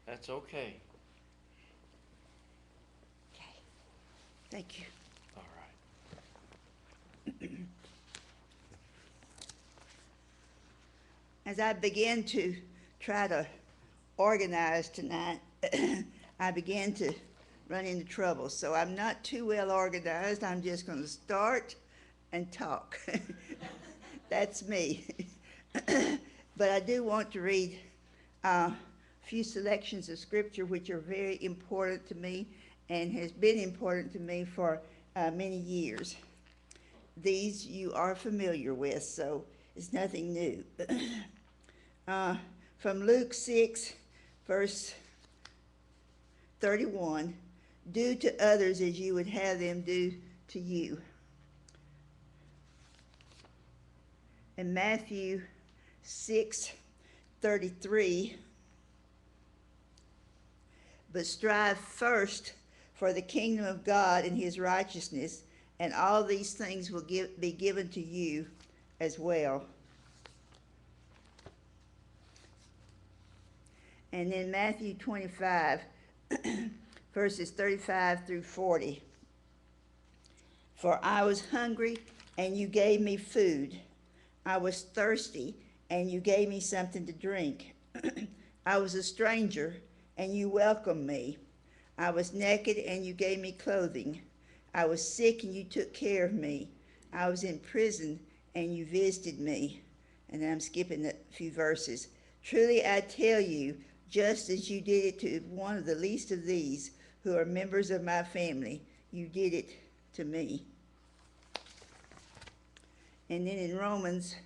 That's okay. Okay. Thank you. All right. As I begin to try to organize tonight, I began to run into trouble. So I'm not too well organized. I'm just going to start and talk. That's me. But I do want to read a few selections of scripture which are very important to me and has been important to me for many years. These you are familiar with, so it's nothing new. uh, from Luke 6, verse 31, do to others as you would have them do to you. In Matthew 6:33, but strive first for the kingdom of God and his righteousness, and all these things will be given to you as well. And then Matthew 25, verses 35 through 40. For I was hungry, and you gave me food. I was thirsty, and you gave me something to drink. I was a stranger, and you welcomed me. I was naked, and you gave me clothing. I was sick, and you took care of me. I was in prison, and you visited me. And I'm skipping a few verses. Truly I tell you, just as you did it to one of the least of these who are members of my family, you did it to me. And then in Romans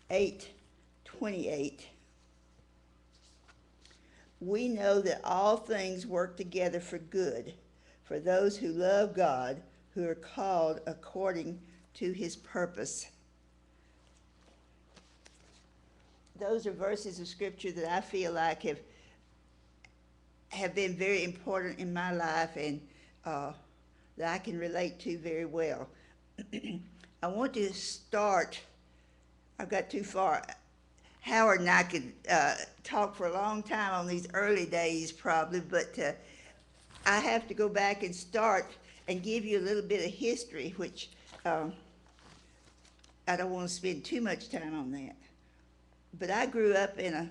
8:28, we know that all things work together for good for those who love God, who are called according to his purpose. Those are verses of scripture that I feel like have been very important in my life and that I can relate to very well. I want to start, I've got too far. Howard and I could talk for a long time on these early days probably, but I have to go back and start and give you a little bit of history, which I don't want to spend too much time on that. But I grew up in a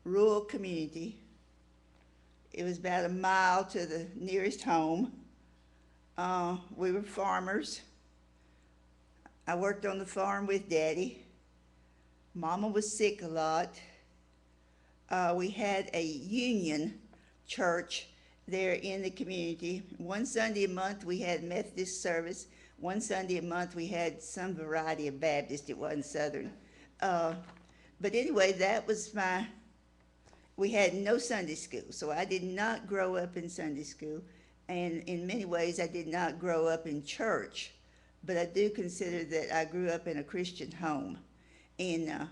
rural community. It was about a mile to the nearest home. We were farmers. I worked on the farm with Daddy. Mama was sick a lot. We had a union church there in the community. One Sunday a month we had Methodist service. One Sunday a month we had some variety of Baptist. It wasn't Southern. But anyway, we had no Sunday school, so I did not grow up in Sunday school, and in many ways I did not grow up in church, but I do consider that I grew up in a Christian home. And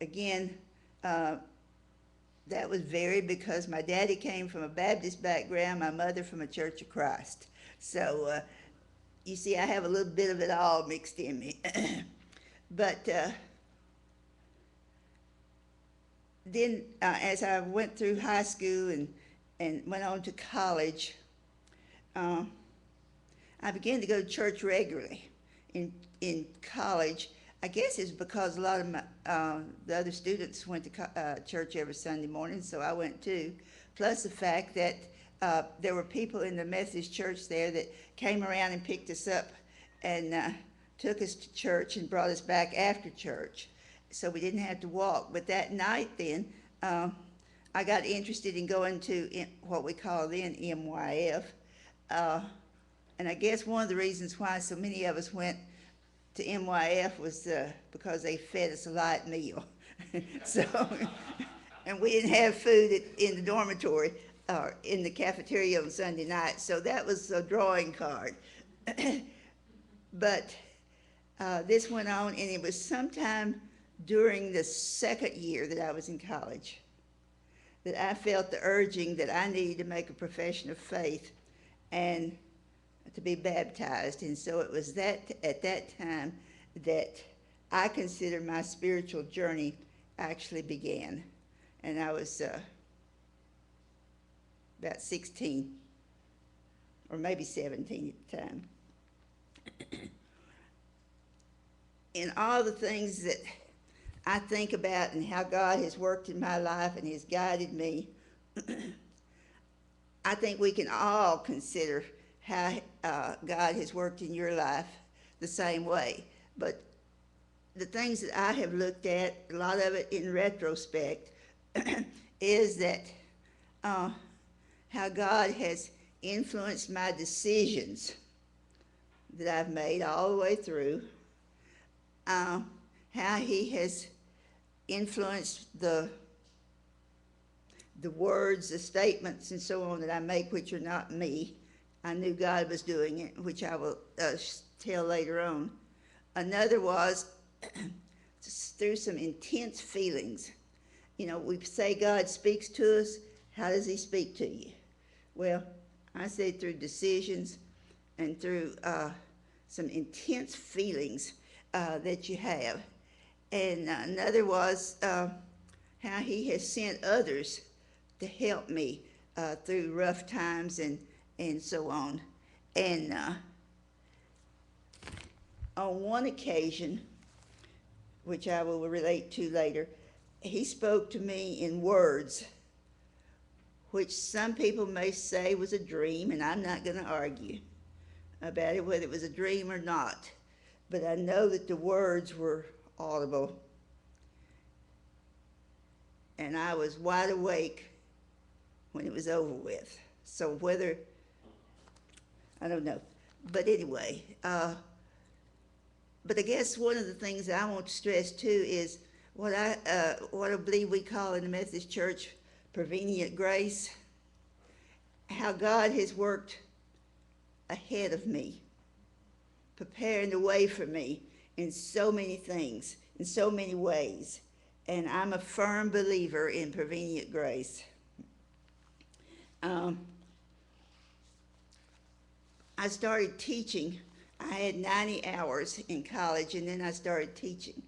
again, that was varied because my daddy came from a Baptist background, my mother from a Church of Christ. So you see, I have a little bit of it all mixed in me. But then as I went through high school and went on to college, I began to go to church regularly in college. I guess it's because a lot of the other students went to church every Sunday morning, so I went too. Plus the fact that there were people in the Methodist church there that came around and picked us up and took us to church and brought us back after church, so we didn't have to walk. But that night then, I got interested in going to what we call then MYF. And I guess one of the reasons why so many of us went to MYF was because they fed us a light meal. So, and we didn't have food in the dormitory or in the cafeteria on Sunday night, so that was a drawing card. But this went on, and it was sometime during the second year that I was in college that I felt the urging that I needed to make a profession of faith and to be baptized. And so it was that at that time that I consider my spiritual journey actually began. And I was about 16 or maybe 17 at the time. In all the things that I think about and how God has worked in my life and has guided me, I think we can all consider how God has worked in your life the same way. But the things that I have looked at, a lot of it in retrospect, is that how God has influenced my decisions that I've made all the way through, how he has influenced the words, the statements, and so on that I make, which are not me. I knew God was doing it, which I will tell later on. Another was through some intense feelings. You know, we say God speaks to us. How does he speak to you? Well, I say through decisions and through some intense feelings that you have. And another was how he has sent others to help me through rough times and so on. And on one occasion, which I will relate to later, he spoke to me in words, which some people may say was a dream, and I'm not going to argue about it, whether it was a dream or not. But I know that the words were audible. And I was wide awake when it was over with. So whether, I don't know. But anyway, but I guess one of the things that I want to stress too is what I believe we call in the Methodist Church prevenient grace, how God has worked ahead of me, preparing the way for me in so many things, in so many ways. And I'm a firm believer in prevenient grace. I started teaching. I had 90 hours in college, and then I started teaching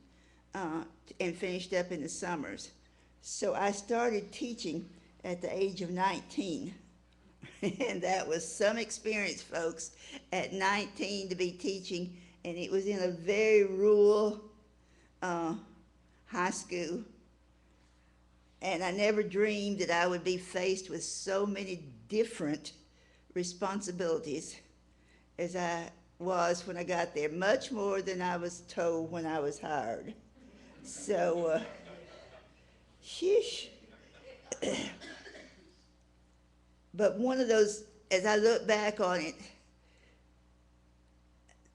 and finished up in the summers. So I started teaching at the age of 19. And that was some experience, folks, at 19 to be teaching. And it was in a very rural high school. And I never dreamed that I would be faced with so many different responsibilities as I was when I got there, much more than I was told when I was hired. So, sheesh. But one of those, as I look back on it,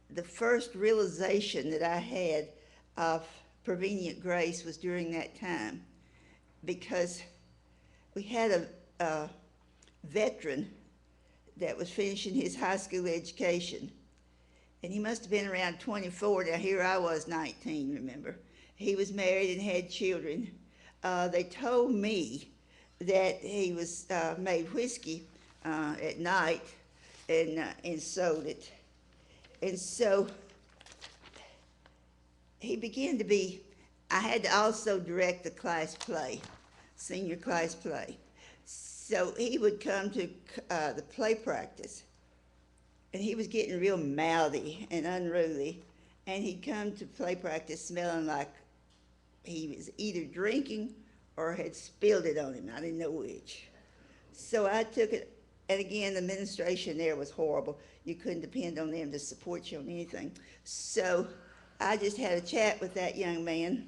the first realization that I had of prevenient grace was during that time, because we had a veteran that was finishing his high school education, and he must have been around 24. Now here I was 19, remember. He was married and had children. They told me that he was made whiskey at night and sold it. And so he began to be, I had to also direct the class play, senior class play. So he would come to the play practice, and he was getting real mouthy and unruly, and he'd come to play practice smelling like he was either drinking or had spilled it on him. I didn't know which. So I took it, and again, the administration there was horrible. You couldn't depend on them to support you on anything. So I just had a chat with that young man,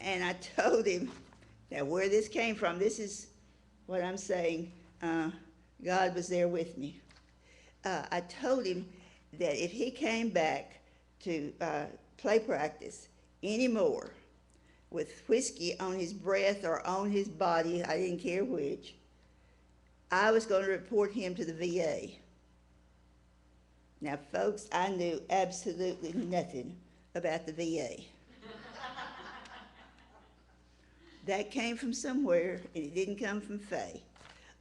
and I told him, now where this came from, this is what I'm saying, God was there with me. I told him that if he came back to play practice anymore with whiskey on his breath or on his body, I didn't care which, I was going to report him to the VA. Now, folks, I knew absolutely nothing about the VA. That came from somewhere, and it didn't come from Faye.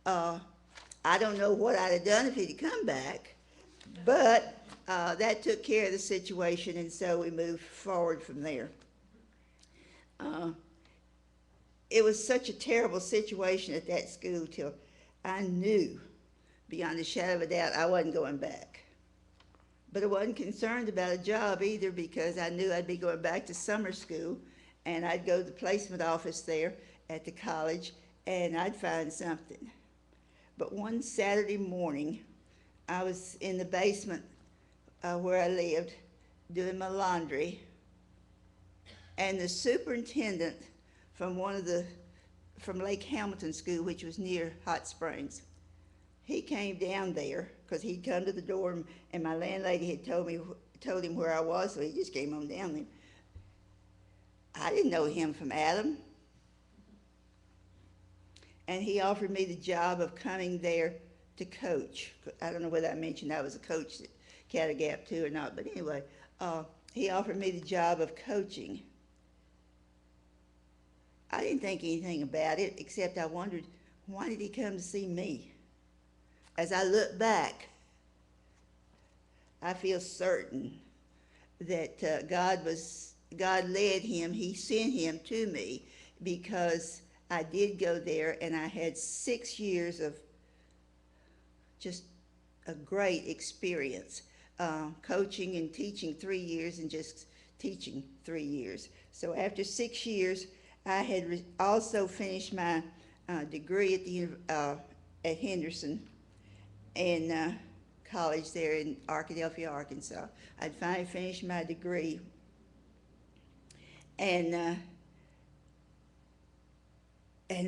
I don't know what I'd have done if he'd come back, but that took care of the situation, and so we moved forward from there. It was such a terrible situation at that school till I knew beyond a shadow of a doubt I wasn't going back. But I wasn't concerned about a job either because I knew I'd be going back to summer school and I'd go to the placement office there at the college and I'd find something. But one Saturday morning, I was in the basement where I lived doing my laundry, and the superintendent from from Lake Hamilton School, which was near Hot Springs, he came down there because he'd come to the door and my landlady had told him where I was, so he just came on down there. I didn't know him from Adam. And he offered me the job of coming there to coach. I don't know whether I mentioned I was a coach at Cattagap too or not, but anyway, he offered me the job of coaching. I didn't think anything about it, except I wondered, why did he come to see me? As I look back, I feel certain that God led him, he sent him to me because I did go there and I had 6 years of just a great experience, coaching and teaching 3 years and just teaching 3 years. So after 6 years, I had also finished my degree at Henderson and college there in Arkadelphia, Arkansas. I'd finally finished my degree and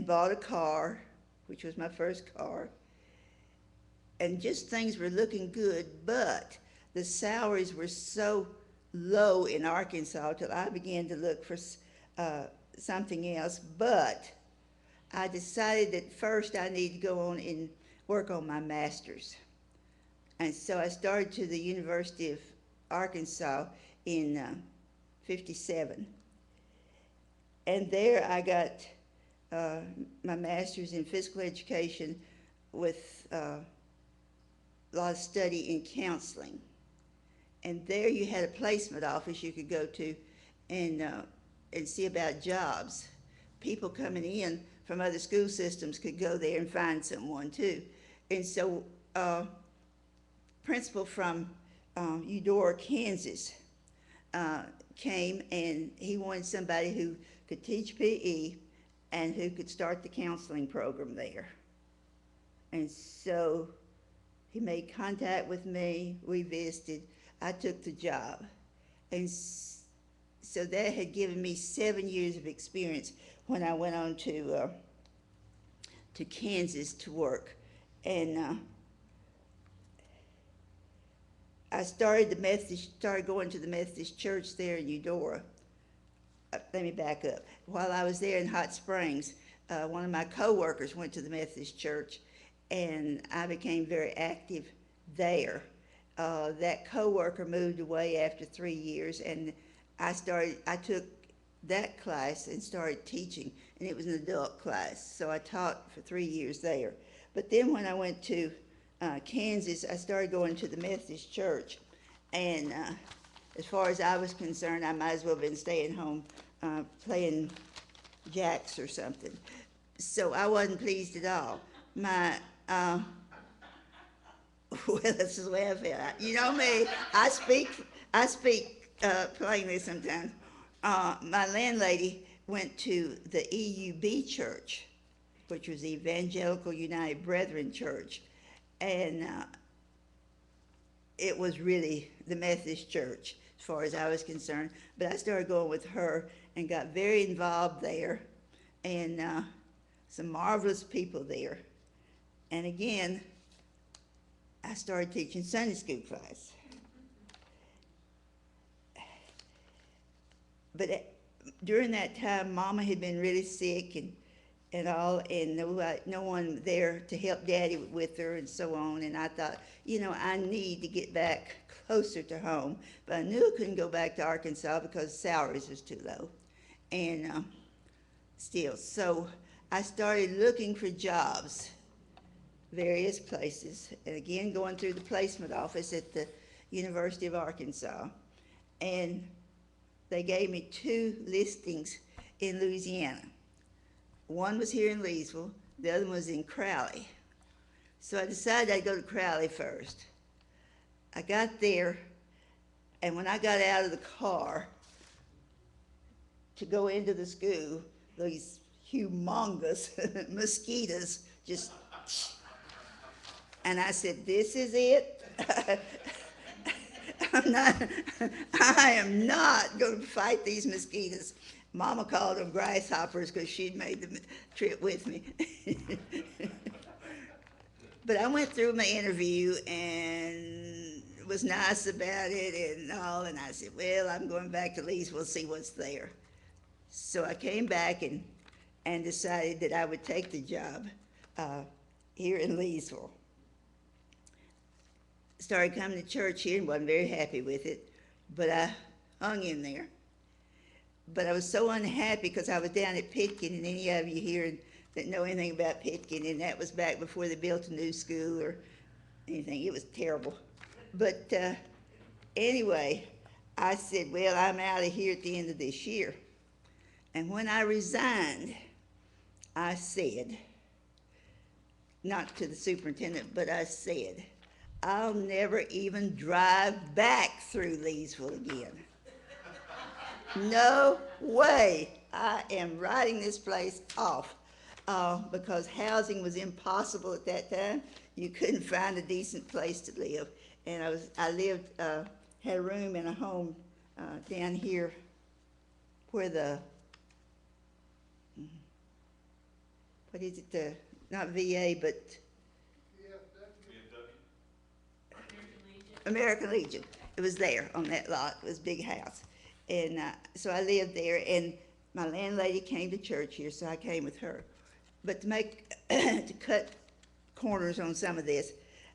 bought a car, which was my first car, and just things were looking good, but the salaries were so low in Arkansas till I began to look for something else. But I decided that first I need to go on and work on my master's. And so I started to the University of Arkansas in 57. And there I got my master's in physical education with a lot of study in counseling. And there you had a placement office you could go to and see about jobs. People coming in from other school systems could go there and find someone too. And so principal from Eudora, Kansas came, and he wanted somebody who could teach PE and who could start the counseling program there. And so he made contact with me, we visited, I took the job. And so that had given me 7 years of experience when I went on to Kansas to work. And I started going to the Methodist church there in Eudora. Let me back up. While I was there in Hot Springs, one of my co-workers went to the Methodist church, and I became very active there. That co-worker moved away after 3 years, and I took that class and started teaching, and it was an adult class, so I taught for 3 years there. But then when I went to Kansas, I started going to the Methodist church, and as far as I was concerned, I might as well have been staying home playing jacks or something. So I wasn't pleased at all. Well, this is the way I felt. You know me, I speak plainly sometimes. My landlady went to the EUB church, which was the Evangelical United Brethren Church, and it was really the Methodist church as far as I was concerned. But I started going with her and got very involved there, and some marvelous people there. And again, I started teaching Sunday school class. But during that time, Mama had been really sick and all, and no one there to help Daddy with her and so on. And I thought, I need to get back closer to home. But I knew I couldn't go back to Arkansas because salaries was too low. And still, so I started looking for jobs, various places, and again going through the placement office at the University of Arkansas. And they gave me 2 listings in Louisiana. One was here in Leesville, the other one was in Crowley. So I decided I'd go to Crowley first. I got there, and when I got out of the car to go into the school, these humongous mosquitoes just, and I said, this is it. I'm not, I am not going to fight these mosquitoes. Mama called them grasshoppers because she'd made the trip with me. But I went through my interview and was nice about it and all, and I said, well, I'm going back to Leesville, see what's there. So I came back and decided that I would take the job here in Leesville. Started coming to church here and wasn't very happy with it, but I hung in there. But I was so unhappy because I was down at Pitkin, and any of you here that know anything about Pitkin, and that was back before they built a new school or anything. It was terrible. But anyway, I said, well, I'm out of here at the end of this year. And when I resigned, I said, not to the superintendent, but I said, I'll never even drive back through Leesville again. No way. I am writing this place off because housing was impossible at that time. You couldn't find a decent place to live. And I lived, had a room in a home down here where the, what is it, not VA, but American Legion. It was there on that lot. It was a big house. And so I lived there, and my landlady came to church here, so I came with her. But to cut corners on some of this,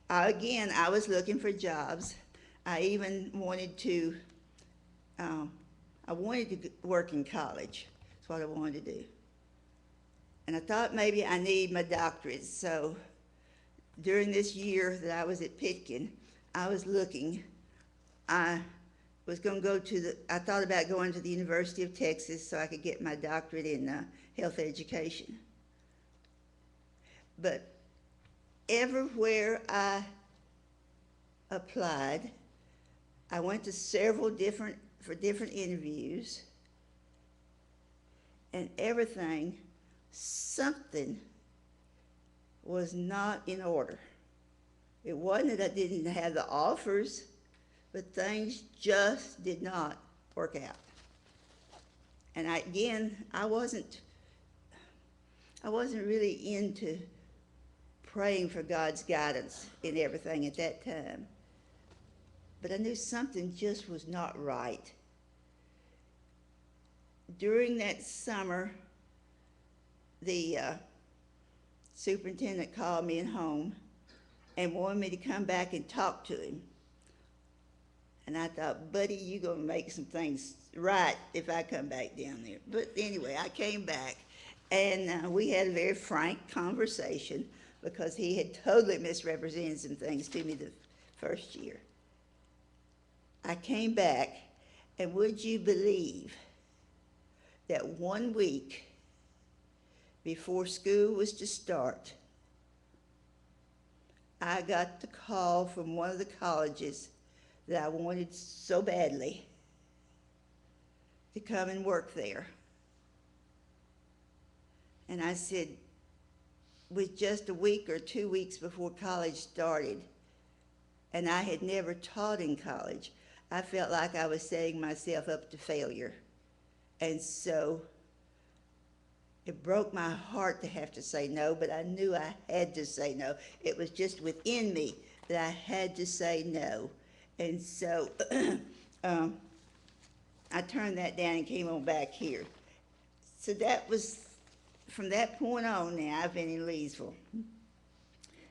again, I was looking for jobs. I even wanted to, work in college. That's what I wanted to do. And I thought maybe I need my doctorate. So during this year that I was at Pitkin, I was looking. I was going to go I thought about going to the University of Texas so I could get my doctorate in health education. But everywhere I applied, I went to several different interviews, and something was not in order. It wasn't that I didn't have the offers, but things just did not work out. And I wasn't really into praying for God's guidance in everything at that time. But I knew something just was not right. During that summer, the superintendent called me at home and wanted me to come back and talk to him. And I thought, buddy, you're going to make some things right if I come back down there. But anyway, I came back, and we had a very frank conversation because he had totally misrepresented some things to me the first year. I came back, and would you believe that 1 week before school was to start, I got the call from one of the colleges that I wanted so badly to come and work there. And I said, with just a week or 2 weeks before college started, and I had never taught in college, I felt like I was setting myself up to failure. And so it broke my heart to have to say no, but I knew I had to say no. It was just within me that I had to say no. And so I turned that down and came on back here. So that was, from that point on now, I've been in Leesville,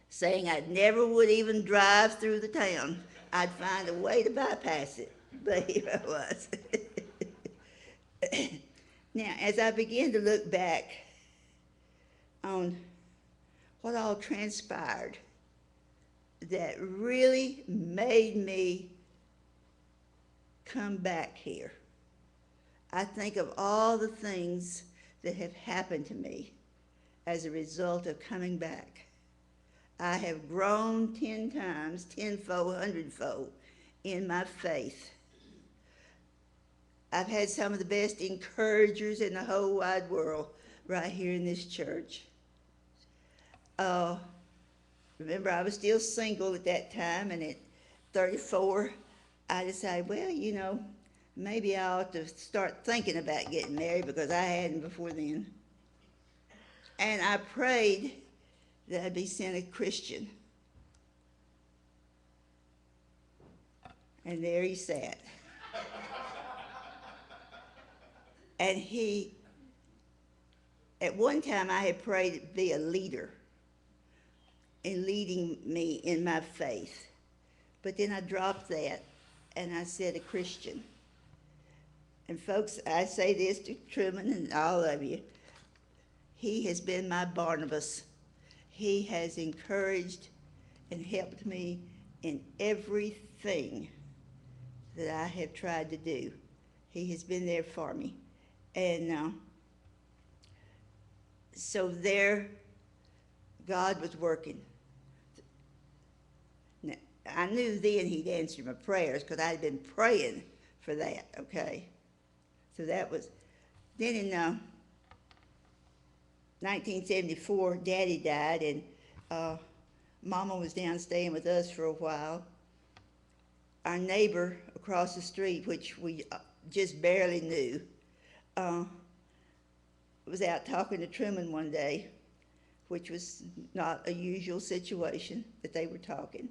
saying I never would even drive through the town. I'd find a way to bypass it, but here I was. Now, as I began to look back on what all transpired that really made me come back here, I think of all the things that have happened to me as a result of coming back. I have grown 10 times, tenfold, hundredfold in my faith. I've had some of the best encouragers in the whole wide world right here in this church. Uh, Remember, I was still single at that time, and at 34, I decided, well, maybe I ought to start thinking about getting married because I hadn't before then. And I prayed that I'd be sent a Christian. And there he sat. And at one time I had prayed to be a leader in leading me in my faith. But then I dropped that and I said a Christian. And folks, I say this to Truman and all of you. He has been my Barnabas. He has encouraged and helped me in everything that I have tried to do. He has been there for me. And so there, God was working. Now, I knew then he'd answer my prayers because I had been praying for that, okay? So that was, then in 1974, Daddy died, and Mama was down staying with us for a while. Our neighbor across the street, which we just barely knew, was out talking to Truman one day, which was not a usual situation that they were talking.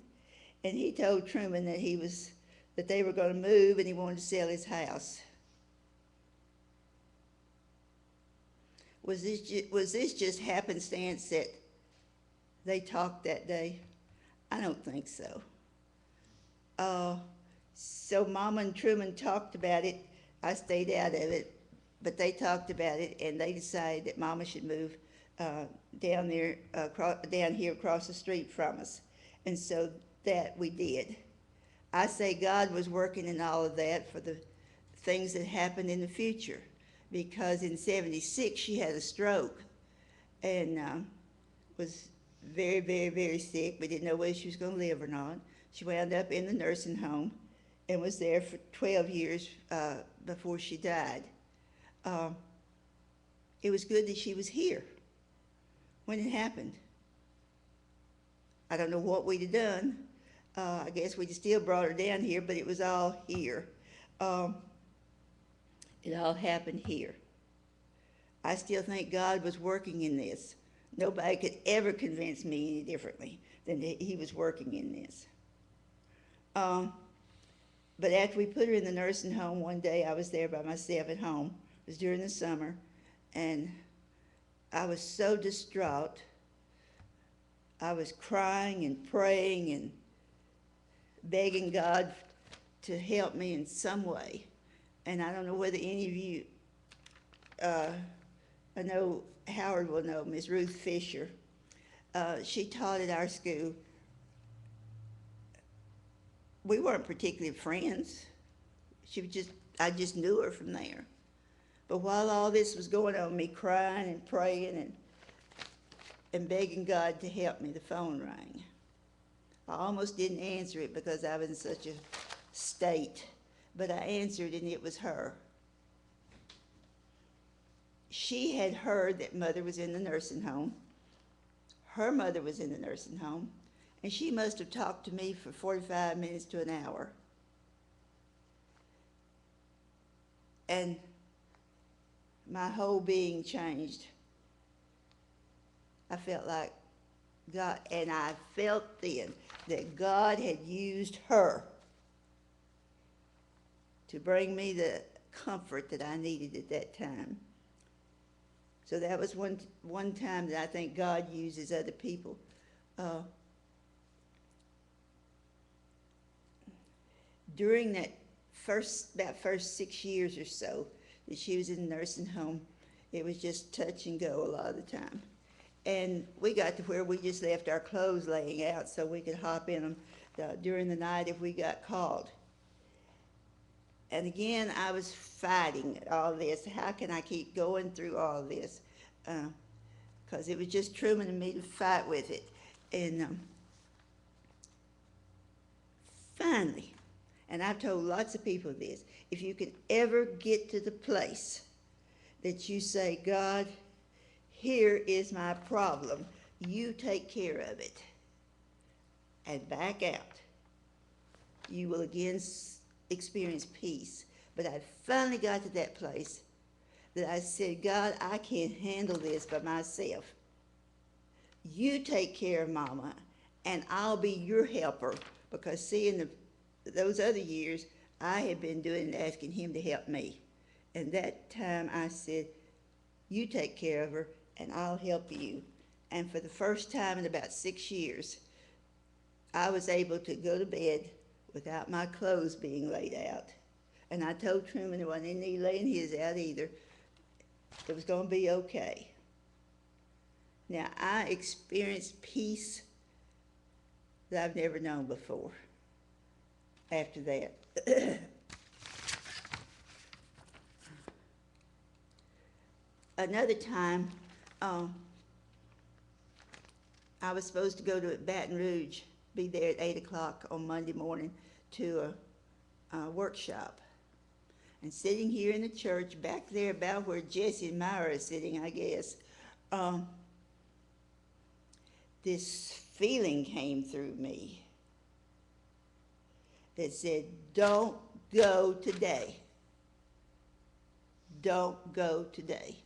And he told Truman that they were going to move and he wanted to sell his house. Was this just happenstance that they talked that day? I don't think so. So Mama and Truman talked about it. I stayed out of it, but they talked about it, and they decided that Mama should move down here across the street from us. And so that we did. I say God was working in all of that for the things that happened in the future, because in 76 she had a stroke and was very, very, very sick. We didn't know whether she was going to live or not. She wound up in the nursing home and was there for 12 years before she died. It was good that she was here when it happened. I don't know what we'd have done. I guess we'd have still brought her down here, but it was all here. It all happened here. I still think God was working in this. Nobody could ever convince me any differently than that he was working in this. But after we put her in the nursing home one day, I was there by myself at home. It was during the summer, and I was so distraught. I was crying and praying and begging God to help me in some way. And I don't know whether any of you, I know Howard will know, Miss Ruth Fisher. She taught at our school. We weren't particularly friends. I just knew her from there. But while all this was going on, me crying and praying and begging God to help me, the phone rang. I almost didn't answer it because I was in such a state, but I answered and it was her. She had heard that Mother was in the nursing home. Her mother was in the nursing home, and she must have talked to me for 45 minutes to an hour. And my whole being changed. I felt like God, and I felt then that God had used her to bring me the comfort that I needed at that time. So that was one time that I think God uses other people. During that first 6 years or so that she was in the nursing home, it was just touch and go a lot of the time. And we got to where we just left our clothes laying out so we could hop in them during the night if we got called. And again, I was fighting all this. How can I keep going through all this? Because it was just Truman and me to fight with it. And finally, and I've told lots of people this, if you can ever get to the place that you say, God, here is my problem, you take care of it, and back out, you will again experience peace. But I finally got to that place that I said, God, I can't handle this by myself. You take care of Mama, and I'll be your helper. Because see, in those other years, I had been doing and asking him to help me. And that time I said, you take care of her, and I'll help you. And for the first time in about 6 years, I was able to go to bed without my clothes being laid out. And I told Truman there wasn't any need laying his out either. It was going to be okay. Now, I experienced peace that I've never known before after that. Another time, I was supposed to go to Baton Rouge, be there at 8 o'clock on Monday morning to a workshop. And sitting here in the church, back there about where Jesse and Myra are sitting, I guess, this feeling came through me that said, don't go today. Don't go today.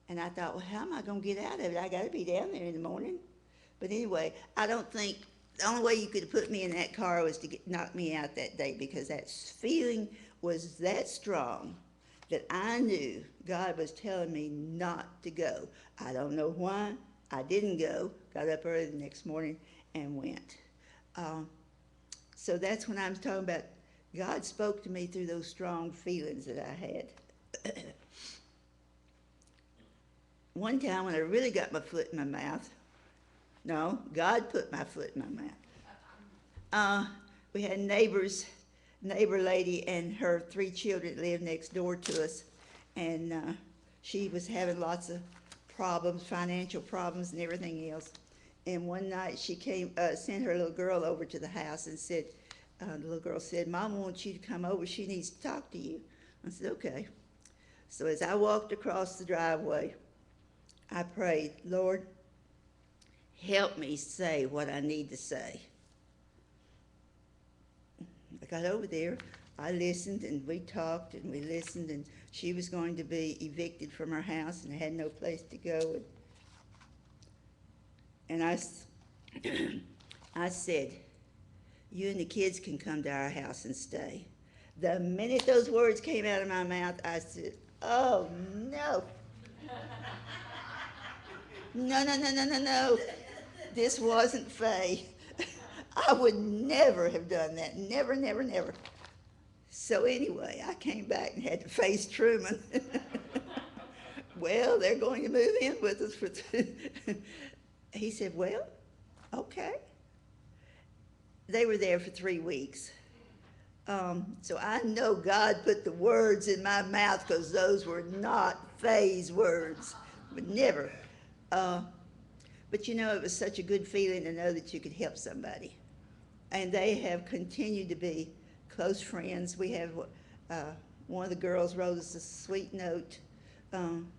And I thought, well, how am I going to get out of it? I got to be down there in the morning. But anyway, I don't think, the only way you could have put me in that car was to knock me out that day, because that feeling was that strong that I knew God was telling me not to go. I don't know why. I didn't go. Got up early the next morning and went. So that's when I'm talking about God spoke to me through those strong feelings that I had. One time when I really got my foot in my mouth, no, God put my foot in my mouth. We had neighbor lady and her 3 children lived next door to us, and she was having lots of problems, financial problems and everything else. And one night she came, sent her little girl over to the house and said, the little girl said, Mama wants you to come over, she needs to talk to you. I said, okay. So as I walked across the driveway, I prayed, Lord, help me say what I need to say. I got over there, I listened, and we talked, and we listened, and she was going to be evicted from her house and had no place to go. And I said, you and the kids can come to our house and stay. The minute those words came out of my mouth, I said, oh, no. No. This wasn't Faye. I would never have done that. Never. So anyway, I came back and had to face Truman. Well, they're going to move in with us for He said, well, okay. They were there for 3 weeks. So I know God put the words in my mouth, because those were not Faye's words. But never. But you know, it was such a good feeling to know that you could help somebody. And they have continued to be close friends. We have, one of the girls wrote us a sweet note, been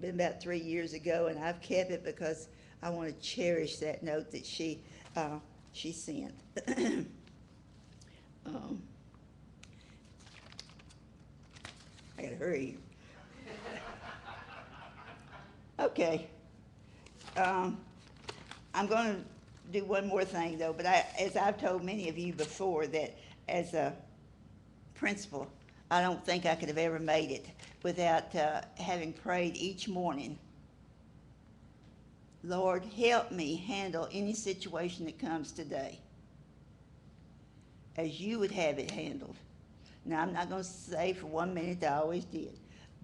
about 3 years ago, and I've kept it because I want to cherish that note that she sent. I gotta hurry. Okay. I'm going to do one more thing, though, but as I've told many of you before, that as a principal, I don't think I could have ever made it without having prayed each morning, Lord, help me handle any situation that comes today as you would have it handled. Now, I'm not going to say for 1 minute that I always did,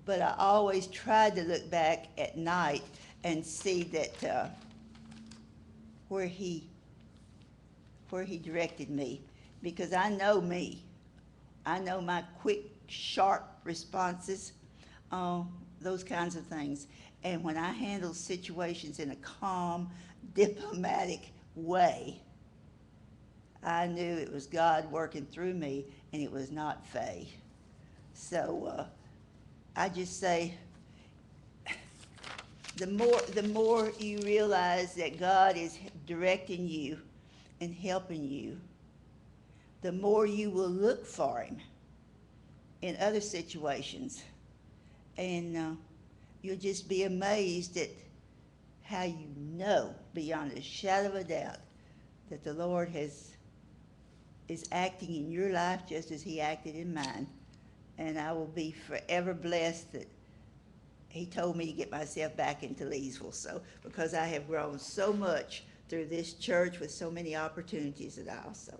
but I always tried to look back at night and see that where he directed me, because I know me. I know my quick, sharp responses, those kinds of things. And when I handle situations in a calm diplomatic way, I knew it was God working through me and it was not Faye. So I just say, the more you realize that God is directing you and helping you, the more you will look for him in other situations. And you'll just be amazed at how you know beyond a shadow of a doubt that the Lord is acting in your life just as he acted in mine. And I will be forever blessed that he told me to get myself back into Leesville. So, because I have grown so much through this church with so many opportunities and all. So